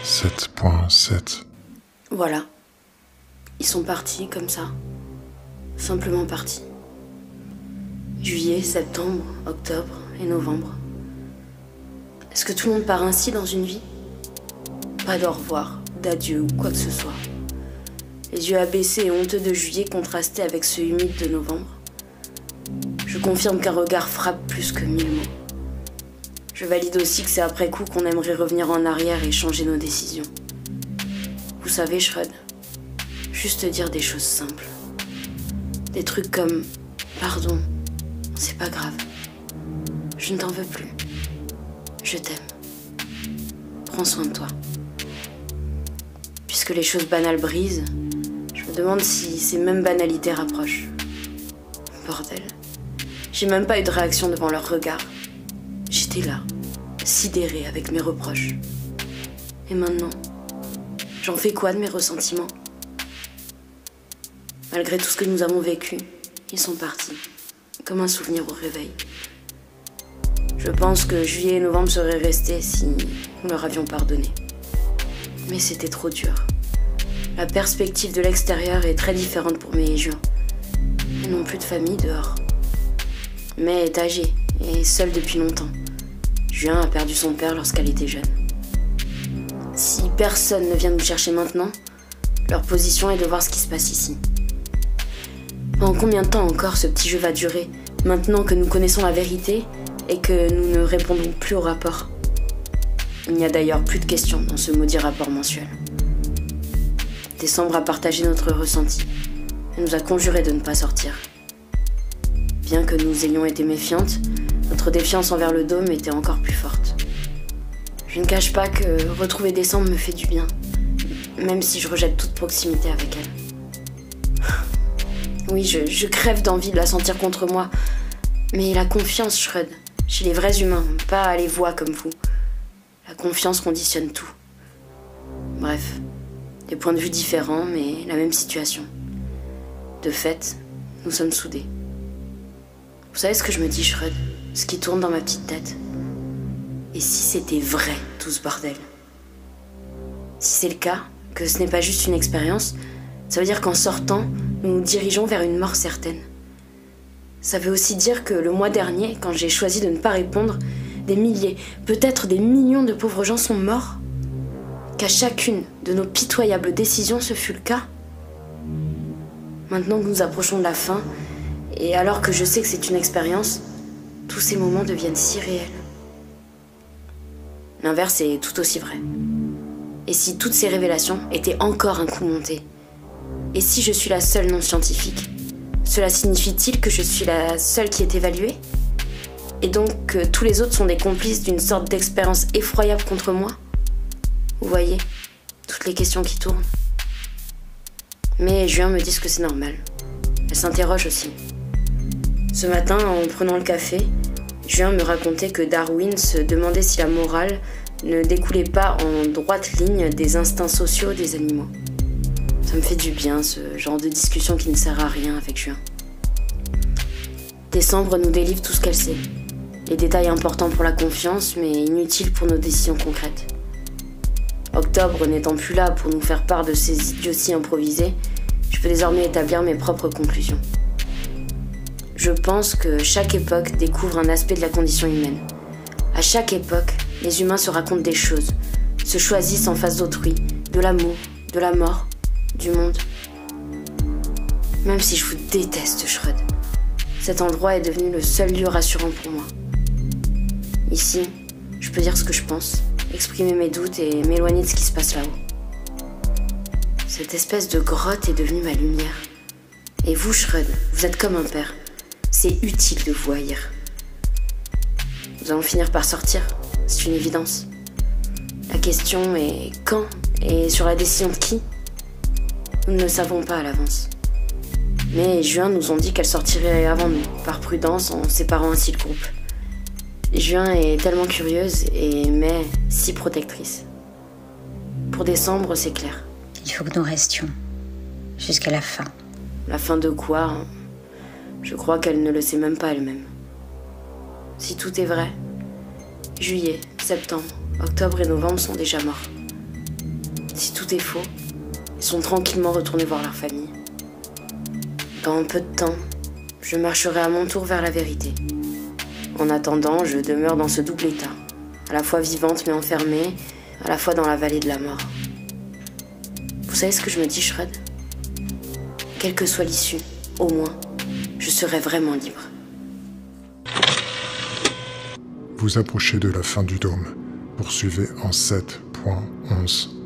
7.7. Voilà. Ils sont partis comme ça. Simplement partis. Juillet, septembre, octobre et novembre. Est-ce que tout le monde part ainsi dans une vie? Pas d'au revoir, d'adieu ou quoi que ce soit. Les yeux abaissés et honteux de juillet contrastaient avec ceux humides de novembre. Je confirme qu'un regard frappe plus que 1000 mots. Je valide aussi que c'est après coup qu'on aimerait revenir en arrière et changer nos décisions. Vous savez, Shred, juste dire des choses simples. Des trucs comme « Pardon, c'est pas grave. Je ne t'en veux plus. Je t'aime. Prends soin de toi. » Puisque les choses banales brisent, je me demande si ces mêmes banalités rapprochent. Bordel. J'ai même pas eu de réaction devant leur regard. J'étais là, sidérée avec mes reproches. Et maintenant, j'en fais quoi de mes ressentiments? Malgré tout ce que nous avons vécu, ils sont partis, comme un souvenir au réveil. Je pense que juillet et novembre seraient restés si nous leur avions pardonné. Mais c'était trop dur. La perspective de l'extérieur est très différente pour Mai et Juin. Ils n'ont plus de famille dehors. Mai est âgée et seule depuis longtemps. Juin a perdu son père lorsqu'elle était jeune. Si personne ne vient nous chercher maintenant, leur position est de voir ce qui se passe ici. Pendant combien de temps encore ce petit jeu va durer, maintenant que nous connaissons la vérité et que nous ne répondons plus au rapport? Il n'y a d'ailleurs plus de questions dans ce maudit rapport mensuel. Décembre a partagé notre ressenti et nous a conjuré de ne pas sortir. Bien que nous ayons été méfiantes, notre défiance envers le dôme était encore plus forte. Je ne cache pas que retrouver Décembre me fait du bien, même si je rejette toute proximité avec elle. Oui, je crève d'envie de la sentir contre moi, mais la confiance, Shred, chez les vrais humains, pas les voix comme vous. La confiance conditionne tout. Bref, des points de vue différents, mais la même situation. De fait, nous sommes soudés. Vous savez ce que je me dis, Shred? Ce qui tourne dans ma petite tête? Et si c'était vrai, tout ce bordel? Si c'est le cas, que ce n'est pas juste une expérience, ça veut dire qu'en sortant, nous nous dirigeons vers une mort certaine. Ça veut aussi dire que le mois dernier, quand j'ai choisi de ne pas répondre, des milliers, peut-être des millions de pauvres gens sont morts. Qu'à chacune de nos pitoyables décisions, ce fut le cas. Maintenant que nous approchons de la fin, et alors que je sais que c'est une expérience, tous ces moments deviennent si réels. L'inverse est tout aussi vrai. Et si toutes ces révélations étaient encore un coup monté? Et si je suis la seule non scientifique? Cela signifie-t-il que je suis la seule qui est évaluée? Et donc que tous les autres sont des complices d'une sorte d'expérience effroyable contre moi? Vous voyez, toutes les questions qui tournent. Mais Juin me dit que c'est normal. Elle s'interroge aussi. Ce matin, en prenant le café, Juin me racontait que Darwin se demandait si la morale ne découlait pas en droite ligne des instincts sociaux des animaux. Ça me fait du bien, ce genre de discussion qui ne sert à rien avec Juin. Décembre nous délivre tout ce qu'elle sait. Les détails importants pour la confiance, mais inutiles pour nos décisions concrètes. Octobre n'étant plus là pour nous faire part de ces idioties improvisées, je peux désormais établir mes propres conclusions. Je pense que chaque époque découvre un aspect de la condition humaine. À chaque époque, les humains se racontent des choses, se choisissent en face d'autrui, de l'amour, de la mort, du monde. Même si je vous déteste, Shred, cet endroit est devenu le seul lieu rassurant pour moi. Ici, je peux dire ce que je pense, exprimer mes doutes et m'éloigner de ce qui se passe là-haut. Cette espèce de grotte est devenue ma lumière. Et vous, Shred, vous êtes comme un père. C'est utile de vous haïr. Nous allons finir par sortir, c'est une évidence. La question est quand et sur la décision de qui? Nous ne le savons pas à l'avance. Mais Juin nous ont dit qu'elle sortirait avant nous, par prudence, en séparant ainsi le groupe. Juin est tellement curieuse et Mai si protectrice. Pour Décembre, c'est clair. Il faut que nous restions jusqu'à la fin. La fin de quoi, hein? Je crois qu'elle ne le sait même pas elle-même. Si tout est vrai, juillet, septembre, octobre et novembre sont déjà morts. Si tout est faux, ils sont tranquillement retournés voir leur famille. Dans peu de temps, je marcherai à mon tour vers la vérité. En attendant, je demeure dans ce double état, à la fois vivante mais enfermée, à la fois dans la vallée de la mort. Vous savez ce que je me dis, Shred? Quelle que soit l'issue, au moins, je serai vraiment libre. Vous approchez de la fin du dôme. Poursuivez en 7.11.